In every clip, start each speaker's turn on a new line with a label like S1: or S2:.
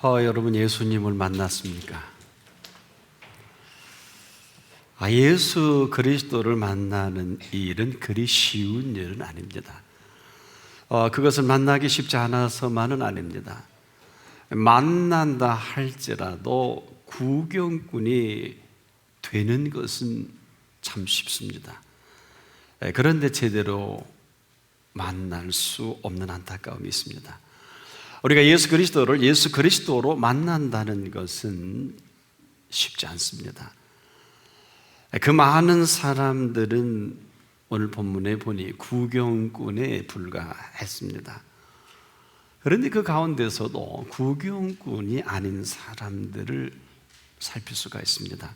S1: 여러분 예수님을 만났습니까? 예수 그리스도를 만나는 일은 그리 쉬운 일은 아닙니다. 그것을 만나기 쉽지 않아서만은 아닙니다. 만난다 할지라도 구경꾼이 되는 것은 참 쉽습니다. 그런데 제대로 만날 수 없는 안타까움이 있습니다. 우리가 예수 그리스도로 만난다는 것은 쉽지 않습니다. 그 많은 사람들은 오늘 본문에 보니 구경꾼에 불과했습니다. 그런데 그 가운데서도 구경꾼이 아닌 사람들을 살필 수가 있습니다.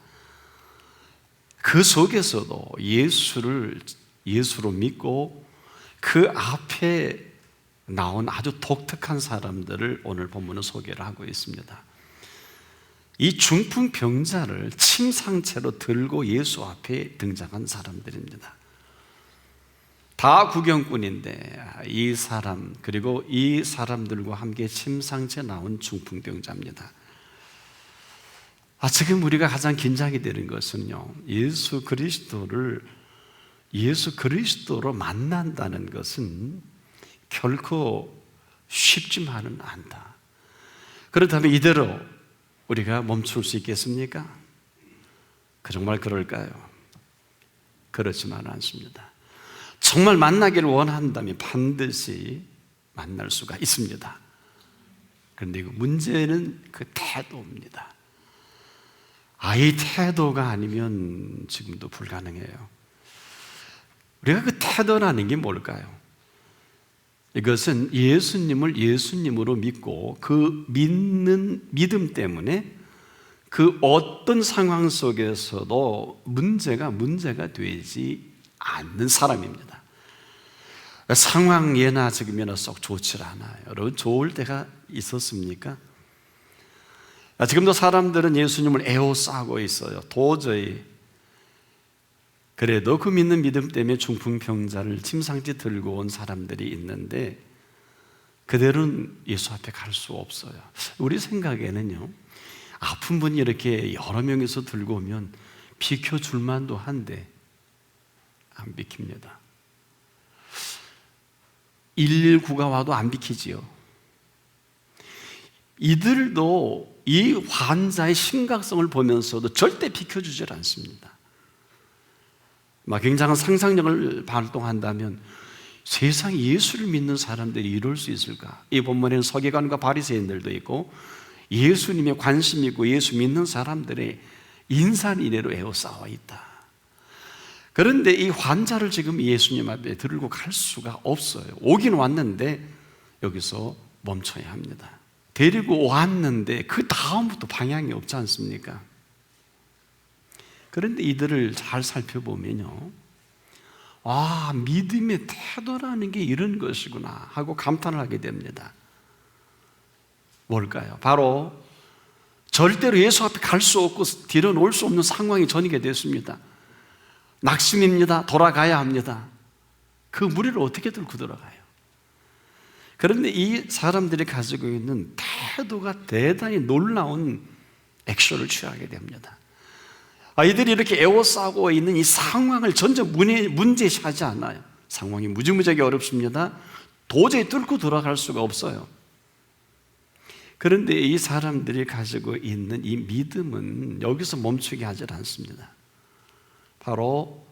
S1: 그 속에서도 예수로 믿고 그 앞에 나온 아주 독특한 사람들을 오늘 본문은 소개를 하고 있습니다. 이 중풍병자를 침 상태로 들고 예수 앞에 등장한 사람들입니다. 다 구경꾼인데 이 사람 그리고 이 사람들과 함께 침 상태에 나온 중풍병자입니다. 지금 우리가 가장 긴장이 되는 것은요, 예수 그리스도로 만난다는 것은 결코 쉽지만은 않다. 그렇다면 이대로 우리가 멈출 수 있겠습니까? 정말 그럴까요? 그렇지만은 않습니다. 정말 만나기를 원한다면 반드시 만날 수가 있습니다. 그런데 문제는 그 태도입니다. 이 태도가 아니면 지금도 불가능해요. 우리가 그 태도라는 게 뭘까요? 이것은 예수님을 예수님으로 믿고 그 믿는 믿음 때문에 그 어떤 상황 속에서도 문제가 되지 않는 사람입니다. 상황 예나 지금이나 썩 좋지 않아요. 여러분 좋을 때가 있었습니까? 지금도 사람들은 예수님을 에워싸고 있어요. 도저히. 그래도 그 믿는 믿음 때문에 중풍병자를 침상지 들고 온 사람들이 있는데 그들은 예수 앞에 갈 수 없어요. 우리 생각에는요, 아픈 분이 이렇게 여러 명이서 들고 오면 비켜줄 만도 한데 안 비킵니다. 119가 와도 안 비키지요. 이들도 이 환자의 심각성을 보면서도 절대 비켜주질 않습니다. 굉장한 상상력을 발동한다면 세상에 예수를 믿는 사람들이 이럴 수 있을까? 이 본문에는 서기관과 바리새인들도 있고 예수님에 관심 있고 예수 믿는 사람들의 인산인해로 에워싸워 있다. 그런데 이 환자를 지금 예수님 앞에 들고 갈 수가 없어요. 오긴 왔는데 여기서 멈춰야 합니다. 데리고 왔는데 그 다음부터 방향이 없지 않습니까? 그런데 이들을 잘 살펴보면요, 믿음의 태도라는 게 이런 것이구나 하고 감탄을 하게 됩니다. 뭘까요? 바로 절대로 예수 앞에 갈 수 없고 뒤로 놓을 수 없는 상황이 전이게 됐습니다. 낙심입니다. 돌아가야 합니다. 그 무리를 어떻게 들고 들어가요? 그런데 이 사람들이 가지고 있는 태도가 대단히 놀라운 액션을 취하게 됩니다. 이들이 이렇게 에워싸고 있는 이 상황을 전혀 문제시하지 않아요. 상황이 무지무지하게 어렵습니다. 도저히 뚫고 들어갈 수가 없어요. 그런데 이 사람들이 가지고 있는 이 믿음은 여기서 멈추게 하지 않습니다. 바로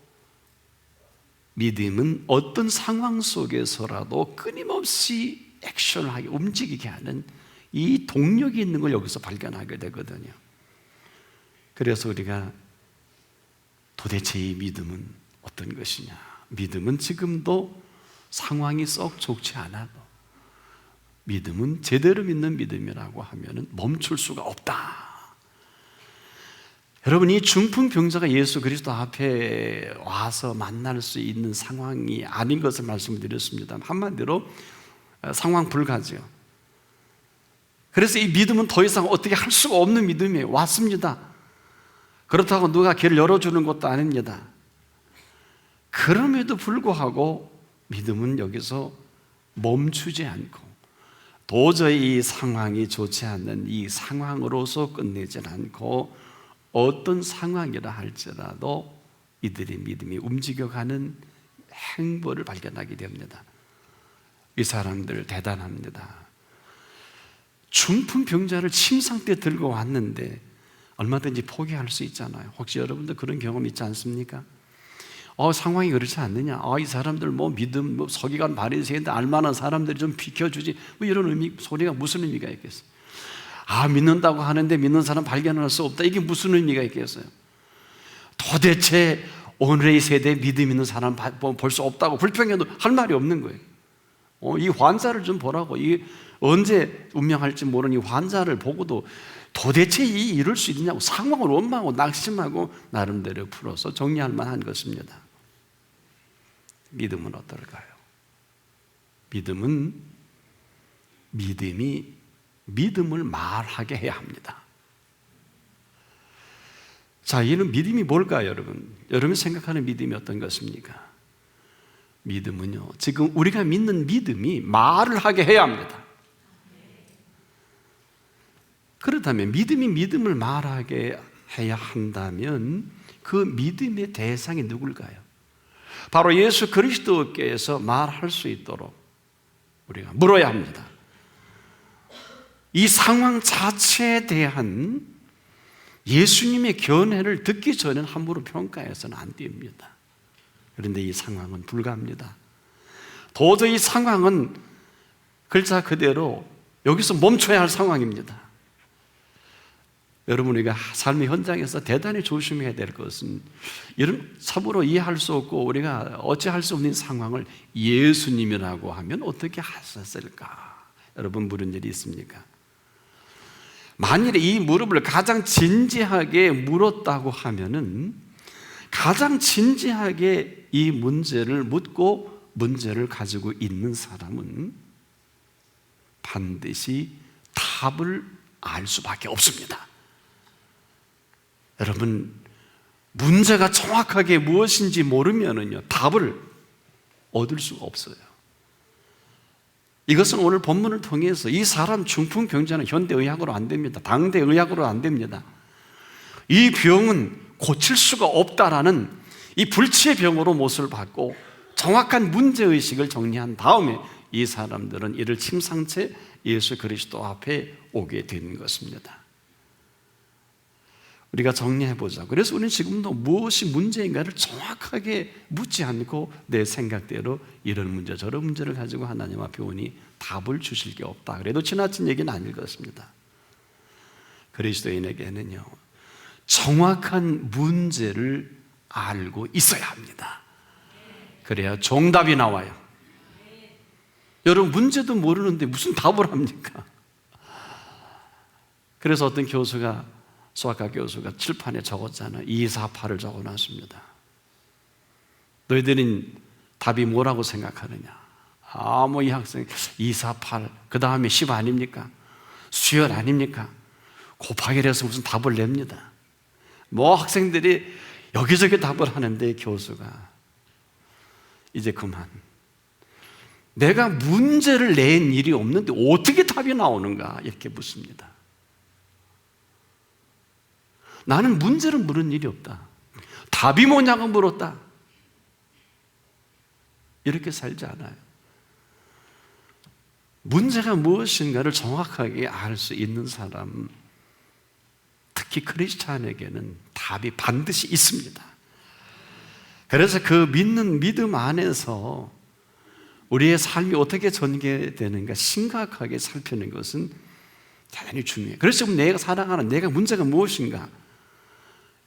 S1: 믿음은 어떤 상황 속에서라도 끊임없이 액션을 하게 움직이게 하는 이 동력이 있는 걸 여기서 발견하게 되거든요. 그래서 우리가 도대체 이 믿음은 어떤 것이냐? 믿음은 지금도 상황이 썩 좋지 않아도 믿음은 제대로 믿는 믿음이라고 하면 멈출 수가 없다. 여러분, 이 중풍병자가 예수 그리스도 앞에 와서 만날 수 있는 상황이 아닌 것을 말씀드렸습니다. 한마디로 상황 불가죠. 그래서 이 믿음은 더 이상 어떻게 할 수가 없는 믿음이에요. 왔습니다. 그렇다고 누가 길을 열어주는 것도 아닙니다. 그럼에도 불구하고 믿음은 여기서 멈추지 않고 도저히 이 상황이 좋지 않는 이 상황으로서 끝내질 않고 어떤 상황이라 할지라도 이들의 믿음이 움직여가는 행보를 발견하게 됩니다. 이 사람들 대단합니다. 중풍병자를 침상대 들고 왔는데 얼마든지 포기할 수 있잖아요. 혹시 여러분도 그런 경험 있지 않습니까? 상황이 그렇지 않느냐? 이 사람들 믿음, 서기관 바리새인들 알만한 사람들이 좀 비켜주지. 이런 의미, 소리가 무슨 의미가 있겠어요? 믿는다고 하는데 믿는 사람 발견할 수 없다. 이게 무슨 의미가 있겠어요? 도대체 오늘의 세대에 믿음 있는 사람 볼 수 없다고 불평해도 할 말이 없는 거예요. 이 환자를 좀 보라고. 이 언제 운명할지 모르는 이 환자를 보고도 도대체 이럴 수 있느냐고 상황을 원망하고 낙심하고 나름대로 풀어서 정리할 만한 것입니다. 믿음은 어떨까요? 믿음은 믿음을 말하게 해야 합니다. 자, 이는 믿음이 뭘까요, 여러분? 여러분이 생각하는 믿음이 어떤 것입니까? 믿음은요, 지금 우리가 믿는 믿음이 말을 하게 해야 합니다. 그렇다면 믿음이 믿음을 말하게 해야 한다면 그 믿음의 대상이 누굴까요? 바로 예수 그리스도께서 말할 수 있도록 우리가 물어야 합니다. 이 상황 자체에 대한 예수님의 견해를 듣기 전에는 함부로 평가해서는 안 됩니다. 그런데 이 상황은 불가합니다. 도저히 이 상황은 글자 그대로 여기서 멈춰야 할 상황입니다. 여러분, 우리가 삶의 현장에서 대단히 조심해야 될 것은 이런 참으로 이해할 수 없고 우리가 어찌할 수 없는 상황을 예수님이라고 하면 어떻게 하셨을까? 여러분, 물은 일이 있습니까? 만일에 이 무릎을 가장 진지하게 물었다고 하면은 가장 진지하게 이 문제를 묻고 문제를 가지고 있는 사람은 반드시 답을 알 수밖에 없습니다. 여러분, 문제가 정확하게 무엇인지 모르면은요, 답을 얻을 수가 없어요. 이것은 오늘 본문을 통해서 이 사람 중풍병자는 현대의학으로 안 됩니다. 당대의학으로 안 됩니다. 이 병은 고칠 수가 없다라는 이 불치의 병으로 못을 받고 정확한 문제의식을 정리한 다음에 이 사람들은 이를 침상채 예수 그리스도 앞에 오게 된 것입니다. 우리가 정리해보자. 그래서 우리는 지금도 무엇이 문제인가를 정확하게 묻지 않고 내 생각대로 이런 문제 저런 문제를 가지고 하나님 앞에 오니 답을 주실 게 없다. 그래도 지나친 얘기는 아닐 것입니다. 그리스도인에게는요, 정확한 문제를 알고 있어야 합니다. 그래야 정답이 나와요. 여러분, 문제도 모르는데 무슨 답을 합니까? 그래서 어떤 수학과 교수가 칠판에 적었잖아요. 248을 적어놨습니다. 너희들은 답이 뭐라고 생각하느냐? 이 학생 248, 그 다음에 10 아닙니까? 수열 아닙니까? 곱하기를 해서 무슨 답을 냅니다. 학생들이 여기저기 답을 하는데 교수가 이제 그만. 내가 문제를 낸 일이 없는데 어떻게 답이 나오는가? 이렇게 묻습니다. 나는 문제를 물은 일이 없다. 답이 뭐냐고 물었다. 이렇게 살지 않아요. 문제가 무엇인가를 정확하게 알 수 있는 사람, 특히 크리스찬에게는 답이 반드시 있습니다. 그래서 그 믿는 믿음 안에서 우리의 삶이 어떻게 전개되는가 심각하게 살피는 것은 대단히 중요해요. 그래서 내가 살아가는 내가 문제가 무엇인가,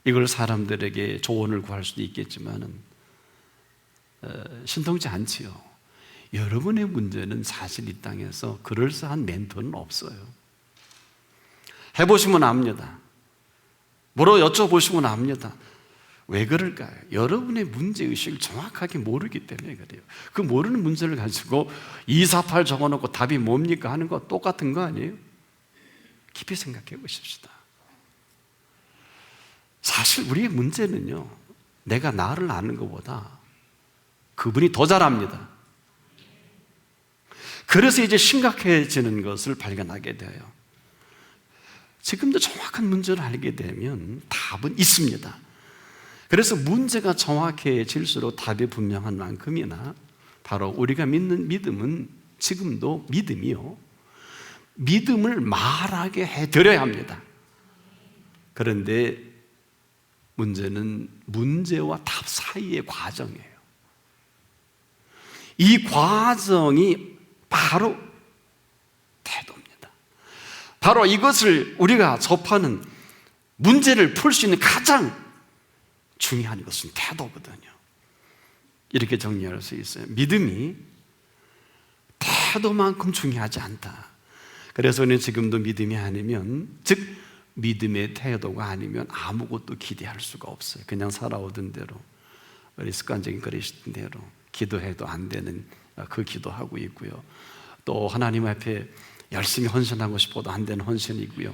S1: 이걸 사람들에게 조언을 구할 수도 있겠지만은 신통치 않지요. 여러분의 문제는 사실 이 땅에서 그럴싸한 멘토는 없어요. 해보시면 압니다. 뭐로 여쭤보시면 압니다. 왜 그럴까요? 여러분의 문제의식을 정확하게 모르기 때문에 그래요. 그 모르는 문제를 가지고 248 적어놓고 답이 뭡니까 하는 거 똑같은 거 아니에요? 깊이 생각해 보십시다. 사실 우리의 문제는요, 내가 나를 아는 것보다 그분이 더 잘 압니다. 그래서 이제 심각해지는 것을 발견하게 돼요. 지금도 정확한 문제를 알게 되면 답은 있습니다. 그래서 문제가 정확해질수록 답이 분명한 만큼이나 바로 우리가 믿는 믿음은 지금도 믿음이요, 믿음을 말하게 해드려야 합니다. 그런데 문제는 문제와 답 사이의 과정이에요. 이 과정이 바로 태도입니다. 바로 이것을 우리가 접하는 문제를 풀 수 있는 가장 중요한 것은 태도거든요. 이렇게 정리할 수 있어요. 믿음이 태도만큼 중요하지 않다. 그래서 우리는 지금도 믿음이 아니면, 즉 믿음의 태도가 아니면 아무것도 기대할 수가 없어요. 그냥 살아오던 대로, 우리 습관적인 그릇인 대로 기도해도 안 되는 그 기도하고 있고요. 또 하나님 앞에 열심히 헌신하고 싶어도 안 되는 헌신이고요.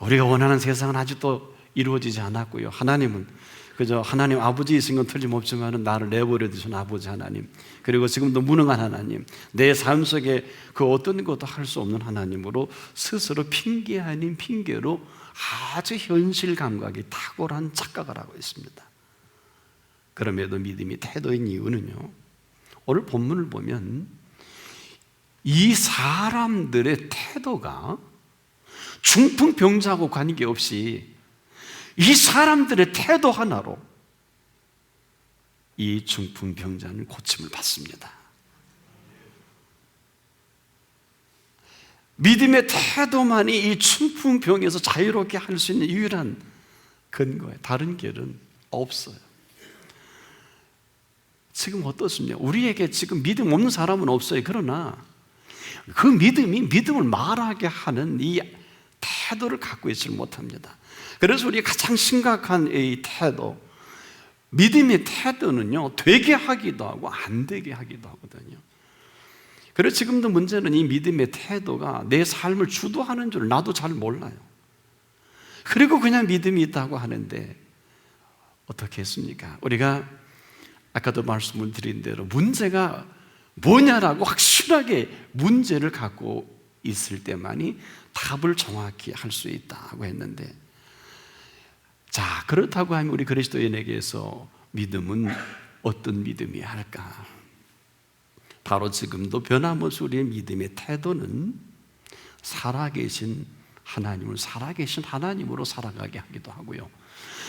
S1: 우리가 원하는 세상은 아직도 이루어지지 않았고요. 하나님은 그저 하나님 아버지이신 건 틀림없지만 나를 내버려 두신 아버지 하나님, 그리고 지금도 무능한 하나님, 내 삶 속에 그 어떤 것도 할 수 없는 하나님으로 스스로 핑계 아닌 핑계로 아주 현실 감각이 탁월한 착각을 하고 있습니다. 그럼에도 믿음이 태도인 이유는요, 오늘 본문을 보면 이 사람들의 태도가 중풍병자하고 관계없이 이 사람들의 태도 하나로 이 중풍병자는 고침을 받습니다. 믿음의 태도만이 이 중풍병에서 자유롭게 할 수 있는 유일한 근거예요. 다른 길은 없어요. 지금 어떻습니까? 우리에게 지금 믿음 없는 사람은 없어요. 그러나 그 믿음이 믿음을 말하게 하는 이 태도를 갖고 있지 못합니다. 그래서 우리 가장 심각한 이 태도, 믿음의 태도는요, 되게 하기도 하고 안 되게 하기도 하거든요. 그래서 지금도 문제는 이 믿음의 태도가 내 삶을 주도하는 줄 나도 잘 몰라요. 그리고 그냥 믿음이 있다고 하는데 어떻게 했습니까? 우리가 아까도 말씀을 드린 대로 문제가 뭐냐라고 확실하게 문제를 갖고 있을 때만이 답을 정확히 할 수 있다고 했는데, 자, 그렇다고 하면 우리 그리스도인에게서 믿음은 어떤 믿음이야 할까? 바로 지금도 변함없이 우리의 믿음의 태도는 살아계신 하나님으로 살아가게 하기도 하고요,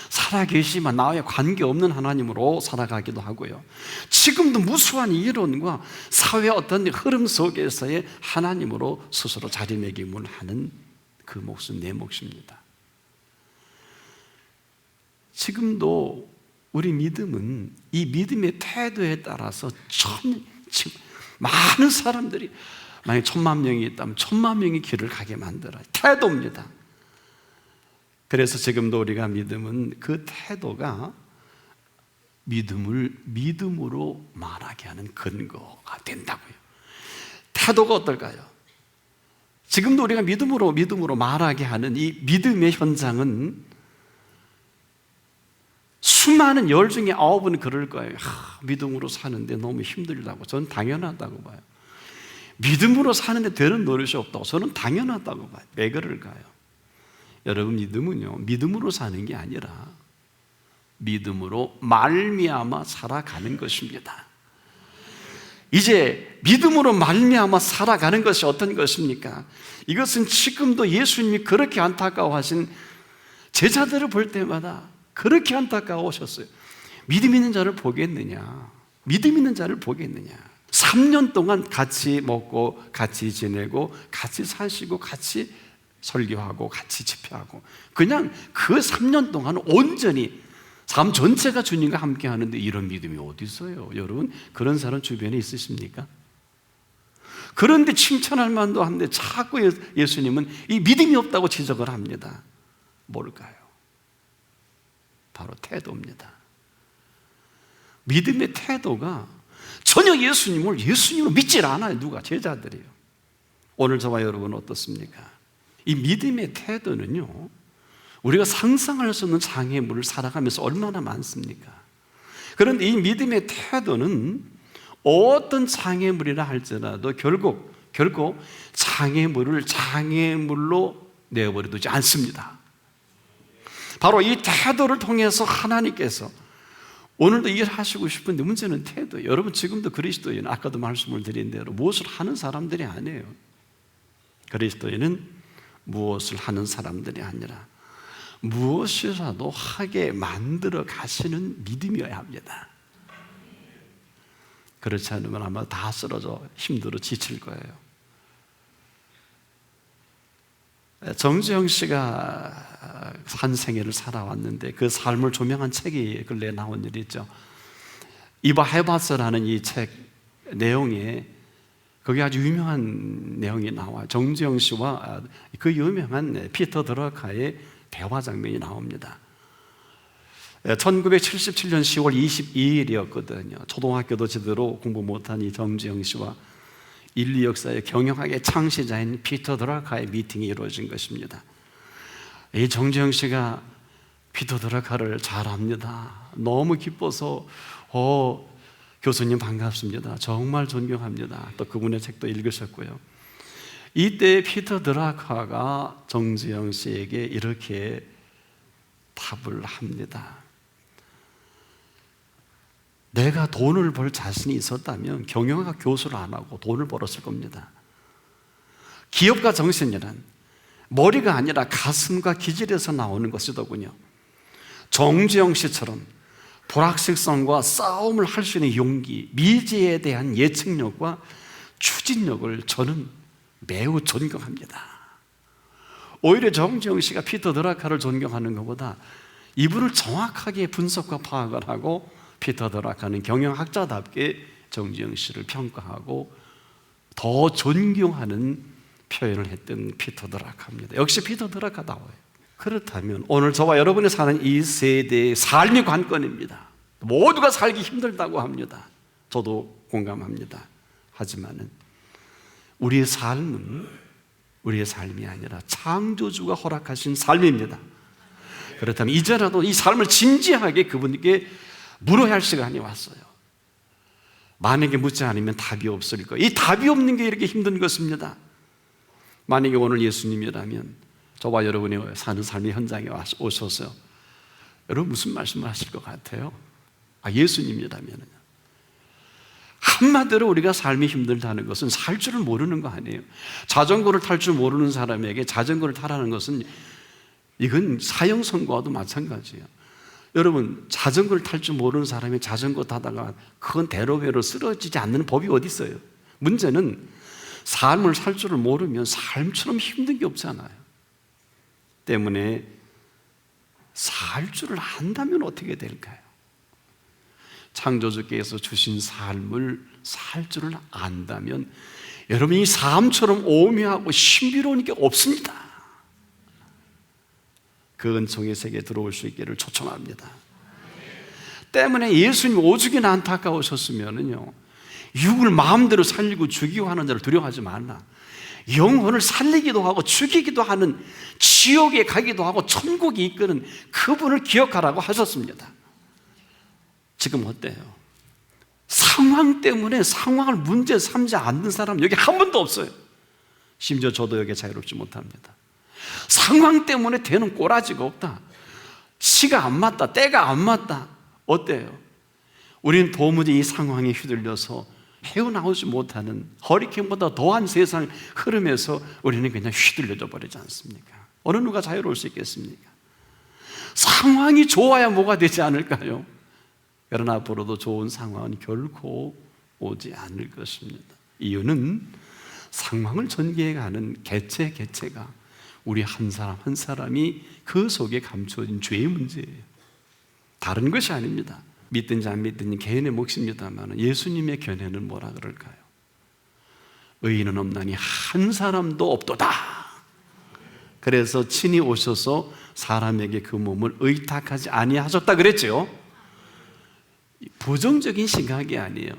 S1: 살아계시지만 나와의 관계없는 하나님으로 살아가기도 하고요, 지금도 무수한 이론과 사회의 어떤 흐름 속에서의 하나님으로 스스로 자리매김을 하는 그 몫은 내 몫입니다. 지금도 우리 믿음은 이 믿음의 태도에 따라서 많은 사람들이, 만약 1,000만 명이 있다면 1,000만 명이 길을 가게 만들어요. 태도입니다. 그래서 지금도 우리가 믿음은 그 태도가 믿음을 믿음으로 말하게 하는 근거가 된다고요. 태도가 어떨까요? 지금도 우리가 믿음으로 말하게 하는 이 믿음의 현장은 수많은 열 중에 9은 그럴 거예요. 믿음으로 사는데 너무 힘들다고. 저는 당연하다고 봐요. 믿음으로 사는데 되는 노릇이 없다고. 저는 당연하다고 봐요. 왜 그럴까요? 여러분, 믿음은요, 믿음으로 사는 게 아니라 믿음으로 말미암아 살아가는 것입니다. 이제 믿음으로 말미암아 살아가는 것이 어떤 것입니까? 이것은 지금도 예수님이 그렇게 안타까워하신 제자들을 볼 때마다 그렇게 안타까워하셨어요. 믿음 있는 자를 보겠느냐? 믿음 있는 자를 보겠느냐? 3년 동안 같이 먹고 같이 지내고 같이 사시고 같이 설교하고 같이 집회하고, 그냥 그 3년 동안 온전히 삶 전체가 주님과 함께 하는데 이런 믿음이 어디 있어요? 여러분, 그런 사람 주변에 있으십니까? 그런데 칭찬할 만도 한데 자꾸 예수님은 이 믿음이 없다고 지적을 합니다. 뭘까요? 바로 태도입니다. 믿음의 태도가 전혀 예수님으로 믿질 않아요. 누가? 제자들이요. 오늘 저와 여러분은 어떻습니까? 이 믿음의 태도는요, 우리가 상상할 수 없는 장애물을 살아가면서 얼마나 많습니까? 그런데 이 믿음의 태도는 어떤 장애물이라 할지라도 결국 장애물을 장애물로 내버려두지 않습니다. 바로 이 태도를 통해서 하나님께서 오늘도 일하시고 싶은데 문제는 태도. 여러분 지금도 그리스도인, 아까도 말씀을 드린 대로 무엇을 하는 사람들이 아니에요. 그리스도인은 무엇을 하는 사람들이 아니라 무엇이라도 하게 만들어 가시는 믿음이어야 합니다. 그렇지 않으면 아마 다 쓰러져 힘들어 지칠 거예요. 정지영 씨가 한 생애를 살아왔는데 그 삶을 조명한 책이 근래에 나온 일이 있죠. 이봐 해봤어라는 이 책 내용에 거기 아주 유명한 내용이 나와요. 정지영 씨와 그 유명한 피터 드러카의 대화 장면이 나옵니다. 1977년 10월 22일이었거든요. 초등학교도 제대로 공부 못한 이 정지영 씨와 인류 역사의 경영학의 창시자인 피터 드라카의 미팅이 이루어진 것입니다. 이 정지영 씨가 피터 드라카를 잘 압니다. 너무 기뻐서 교수님 반갑습니다. 정말 존경합니다. 또 그분의 책도 읽으셨고요. 이때 피터 드라카가 정지영 씨에게 이렇게 답을 합니다. 내가 돈을 벌 자신이 있었다면 경영학 교수를 안 하고 돈을 벌었을 겁니다. 기업가 정신이란 머리가 아니라 가슴과 기질에서 나오는 것이더군요. 정지영 씨처럼 불확실성과 싸움을 할 수 있는 용기, 미래에 대한 예측력과 추진력을 저는 매우 존경합니다. 오히려 정지영 씨가 피터 드라카를 존경하는 것보다 이분을 정확하게 분석과 파악을 하고 피터 드라카는 경영학자답게 정지영 씨를 평가하고 더 존경하는 표현을 했던 피터 드라카입니다. 역시 피터 드라카다워요. 그렇다면 오늘 저와 여러분이 사는 이 세대의 삶의 관건입니다. 모두가 살기 힘들다고 합니다. 저도 공감합니다. 하지만은 우리의 삶은 우리의 삶이 아니라 창조주가 허락하신 삶입니다. 그렇다면 이제라도 이 삶을 진지하게 그분께 물어야 할 시간이 왔어요. 만약에 묻지 않으면 답이 없을 거예요. 이 답이 없는 게 이렇게 힘든 것입니다. 만약에 오늘 예수님이라면 저와 여러분이 사는 삶의 현장에 오셔서 여러분 무슨 말씀을 하실 것 같아요? 예수님이라면 한마디로 우리가 삶이 힘들다는 것은 살 줄을 모르는 거 아니에요. 자전거를 탈 줄 모르는 사람에게 자전거를 타라는 것은 이건 사형선고와도 마찬가지예요. 여러분 자전거를 탈 줄 모르는 사람이 자전거 타다가 큰 대로배로 쓰러지지 않는 법이 어디 있어요? 문제는 삶을 살 줄을 모르면 삶처럼 힘든 게 없잖아요. 때문에 살 줄을 안다면 어떻게 될까요? 창조주께서 주신 삶을 살 줄을 안다면 여러분이 삶처럼 오묘하고 신비로운 게 없습니다. 그 은총의 세계에 들어올 수 있기를 초청합니다. 때문에 예수님 오죽이나 안타까우셨으면요, 육을 마음대로 살리고 죽이고 하는 자를 두려워하지 말라. 영혼을 살리기도 하고 죽이기도 하는, 지옥에 가기도 하고 천국에 이끄는 그분을 기억하라고 하셨습니다. 지금 어때요? 상황 때문에 상황을 문제 삼지 않는 사람 여기 한 분도 없어요. 심지어 저도 여기에 자유롭지 못합니다. 상황 때문에 되는 꼬라지가 없다. 시가 안 맞다, 때가 안 맞다. 어때요? 우리는 도무지 이 상황에 휘둘려서 헤어나오지 못하는 허리케인보다 더한 세상 흐름에서 우리는 그냥 휘둘려져 버리지 않습니까? 어느 누가 자유로울 수 있겠습니까? 상황이 좋아야 뭐가 되지 않을까요? 그러나 앞으로도 좋은 상황은 결코 오지 않을 것입니다. 이유는 상황을 전개해가는 개체가 우리 한 사람 한 사람이 그 속에 감추어진 죄의 문제예요. 다른 것이 아닙니다. 믿든지 안 믿든지 개인의 몫입니다만 예수님의 견해는 뭐라 그럴까요? 의인은 없나니 한 사람도 없도다. 그래서 친히 오셔서 사람에게 그 몸을 의탁하지 아니하셨다 그랬죠. 부정적인 시각이 아니에요.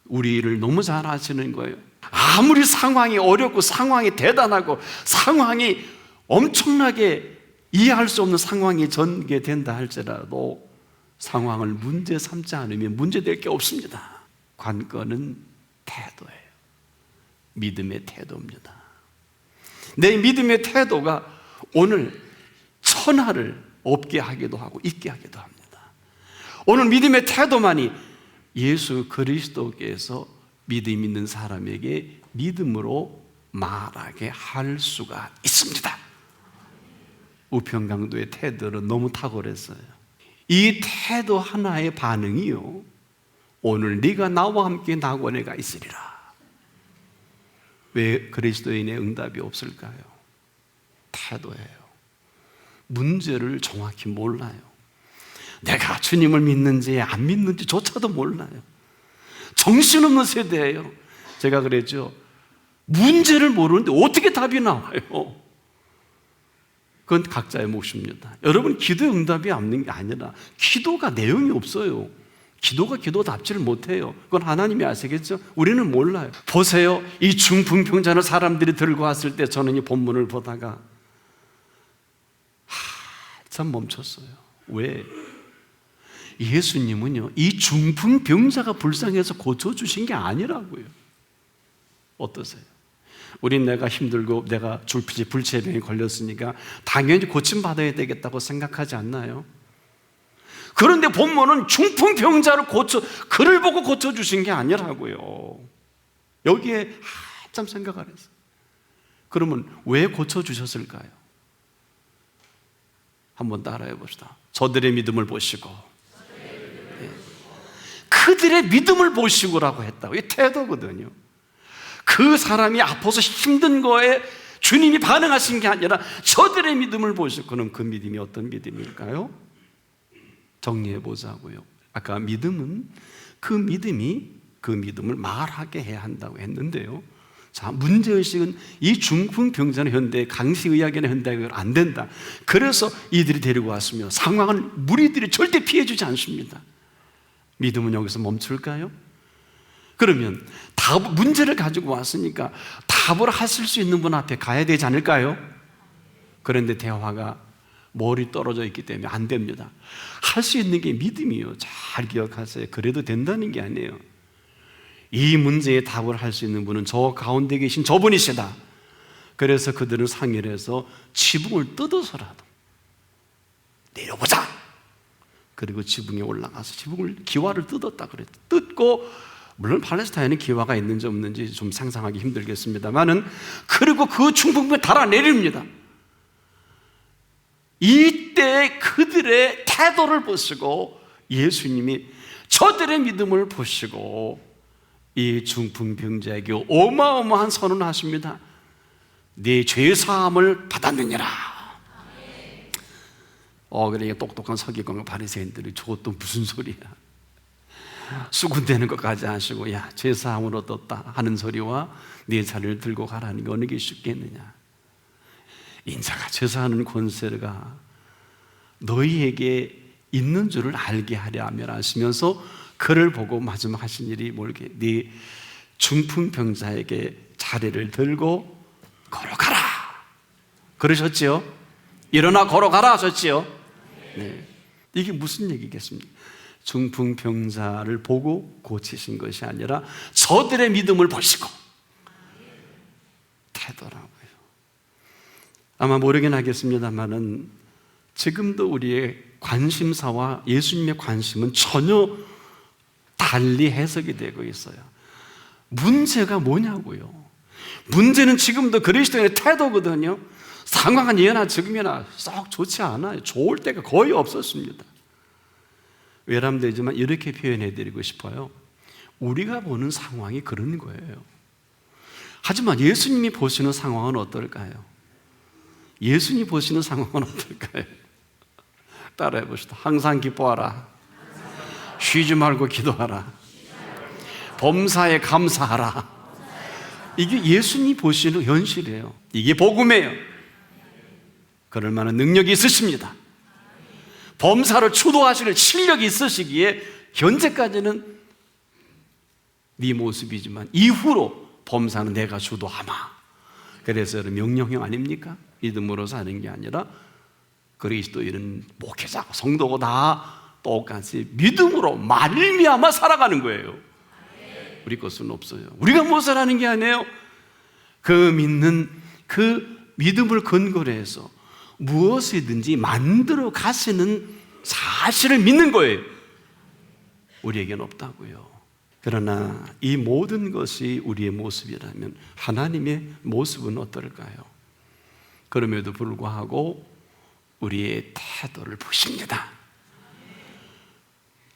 S1: 우리를 너무 잘 아시는 거예요. 아무리 상황이 어렵고 상황이 대단하고 상황이 엄청나게 이해할 수 없는 상황이 전개된다 할지라도 상황을 문제 삼지 않으면 문제될 게 없습니다. 관건은 태도예요. 믿음의 태도입니다. 내 믿음의 태도가 오늘 천하를 없게 하기도 하고 있게 하기도 합니다. 오늘 믿음의 태도만이 예수 그리스도께서 믿음 있는 사람에게 믿음으로 말하게 할 수가 있습니다. 우평강도의 태도는 너무 탁월했어요. 이 태도 하나의 반응이요, 오늘 네가 나와 함께 낙원에 가 있으리라. 왜 그리스도인의 응답이 없을까요? 태도예요. 문제를 정확히 몰라요. 내가 주님을 믿는지 안 믿는지조차도 몰라요. 정신없는 세대예요. 제가 그랬죠. 문제를 모르는데 어떻게 답이 나와요? 그건 각자의 몫입니다. 여러분, 기도의 응답이 없는 게 아니라 기도가 내용이 없어요. 기도가 기도답지를 못해요. 그건 하나님이 아시겠죠? 우리는 몰라요. 보세요. 이 중풍병자를 사람들이 들고 왔을 때 저는 이 본문을 보다가 참 멈췄어요. 왜? 예수님은요, 이 중풍병자가 불쌍해서 고쳐주신 게 아니라고요. 어떠세요? 우린 내가 힘들고 내가 불치병에 걸렸으니까 당연히 고침받아야 되겠다고 생각하지 않나요? 그런데 본문은 중풍병자를 그를 보고 고쳐주신 게 아니라고요. 여기에 한참 생각을 했어요. 그러면 왜 고쳐주셨을까요? 한번 따라해 봅시다. 저들의 믿음을 보시고, 그들의 믿음을 보시고라고 했다고. 이 태도거든요. 그 사람이 아파서 힘든 거에 주님이 반응하신 게 아니라 저들의 믿음을 보시고. 그럼 그 믿음이 어떤 믿음일까요? 정리해 보자고요. 아까 믿음은 그 믿음을 말하게 해야 한다고 했는데요. 자, 문제의식은 이 중풍병자는 현대, 강시의학에는 현대의학은 안 된다. 그래서 이들이 데리고 왔으며 상황은 무리들이 절대 피해주지 않습니다. 믿음은 여기서 멈출까요? 그러면 문제를 가지고 왔으니까 답을 하실 수 있는 분 앞에 가야 되지 않을까요? 그런데 대화가 멀리 떨어져 있기 때문에 안 됩니다. 할 수 있는 게 믿음이에요. 잘 기억하세요. 그래도 된다는 게 아니에요. 이 문제에 답을 할 수 있는 분은 저 가운데 계신 저분이시다. 그래서 그들은 상의를 해서 지붕을 뜯어서라도 내려보자. 그리고 지붕에 올라가서 기와를 뜯었다 그랬죠. 뜯고, 물론 팔레스타인은 기와가 있는지 없는지 좀 상상하기 힘들겠습니다만은, 그리고 그 중풍병을 달아내립니다. 이때 그들의 태도를 보시고 예수님이 저들의 믿음을 보시고 이 중풍병자에게 어마어마한 선언을 하십니다. 네 죄사함을 받았느니라. 그러니까 똑똑한 서기관과 바리새인들이 저것도 무슨 소리야, 수군대는 것까지 하시고 야 죄사함을 얻었다 하는 소리와 네 자리를 들고 가라는 게 어느 게 쉽겠느냐. 인자가 죄사하는 권세가 너희에게 있는 줄을 알게 하려 하며 하시면서 그를 보고 마지막 하신 일이 뭘게, 네 중풍병자에게 자리를 들고 걸어가라 그러셨지요. 일어나 걸어가라 하셨지요. 네. 이게 무슨 얘기겠습니까? 중풍병자를 보고 고치신 것이 아니라 저들의 믿음을 보시고 태도라고요. 아마 모르긴 하겠습니다만은 지금도 우리의 관심사와 예수님의 관심은 전혀 달리 해석이 되고 있어요. 문제가 뭐냐고요. 문제는 지금도 그리스도인의 태도거든요. 상황은 예나 지금이나 썩 좋지 않아요. 좋을 때가 거의 없었습니다. 외람되지만 이렇게 표현해드리고 싶어요. 우리가 보는 상황이 그런 거예요. 하지만 예수님이 보시는 상황은 어떨까요? 예수님이 보시는 상황은 어떨까요? 따라해 봅시다. 항상 기뻐하라. 쉬지 말고 기도하라. 범사에 감사하라. 이게 예수님이 보시는 현실이에요. 이게 복음이에요. 그럴 만한 능력이 있으십니다. 범사를 주도하시는 실력이 있으시기에 현재까지는 네 모습이지만 이후로 범사는 내가 주도하마. 그래서 여러분 명령형 아닙니까? 믿음으로 사는 게 아니라 그리스도인은 목회자고 성도고 다 똑같이 믿음으로 말미암아 살아가는 거예요. 우리 것은 없어요. 우리가 무엇을 하는 게 아니에요. 그 믿는 그 믿음을 근거로 해서 무엇이든지 만들어 가시는 사실을 믿는 거예요. 우리에게는 없다고요. 그러나 이 모든 것이 우리의 모습이라면 하나님의 모습은 어떨까요? 그럼에도 불구하고 우리의 태도를 보십니다.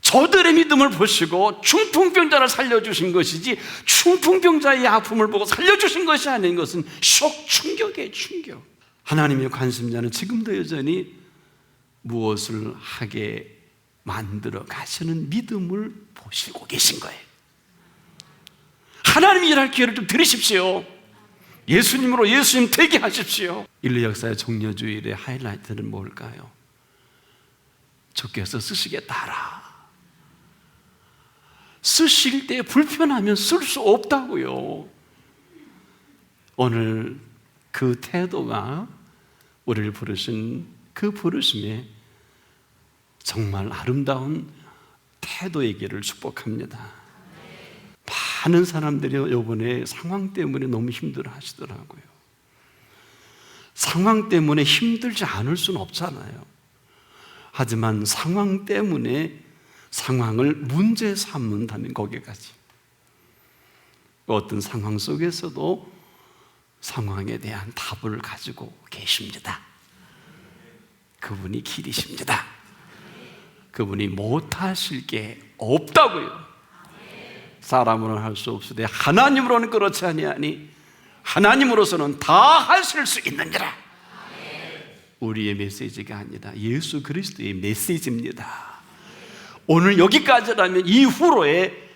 S1: 저들의 믿음을 보시고 중풍병자를 살려주신 것이지 중풍병자의 아픔을 보고 살려주신 것이 아닌 것은 충격이에요. 충격. 하나님의 관심자는 지금도 여전히 무엇을 하게 만들어 가시는 믿음을 보시고 계신 거예요. 하나님이 일할 기회를 좀 드리십시오. 예수님으로 예수님 되게 하십시오. 인류 역사의 종려주일의 하이라이트는 뭘까요? 주께서 쓰시겠다 하라. 쓰실 때 불편하면 쓸 수 없다고요. 오늘 그 태도가 우리를 부르신 그 부르심에 정말 아름다운 태도의 길을 축복합니다. 많은 사람들이 이번에 상황 때문에 너무 힘들어 하시더라고요. 상황 때문에 힘들지 않을 수는 없잖아요. 하지만 상황 때문에 상황을 문제 삼는다면 거기까지. 어떤 상황 속에서도 상황에 대한 답을 가지고 계십니다. 그분이 길이십니다. 그분이 못하실 게 없다고요. 사람으로는 할 수 없으되 하나님으로는 그렇지 아니하니 하나님으로서는 다 하실 수 있느니라. 우리의 메시지가 아니라 예수 그리스도의 메시지입니다. 오늘 여기까지라면 이후로의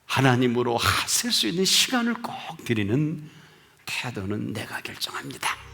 S1: 하나님으로 하실 수 있는 시간을 꼭 드리는 태도는 내가 결정합니다.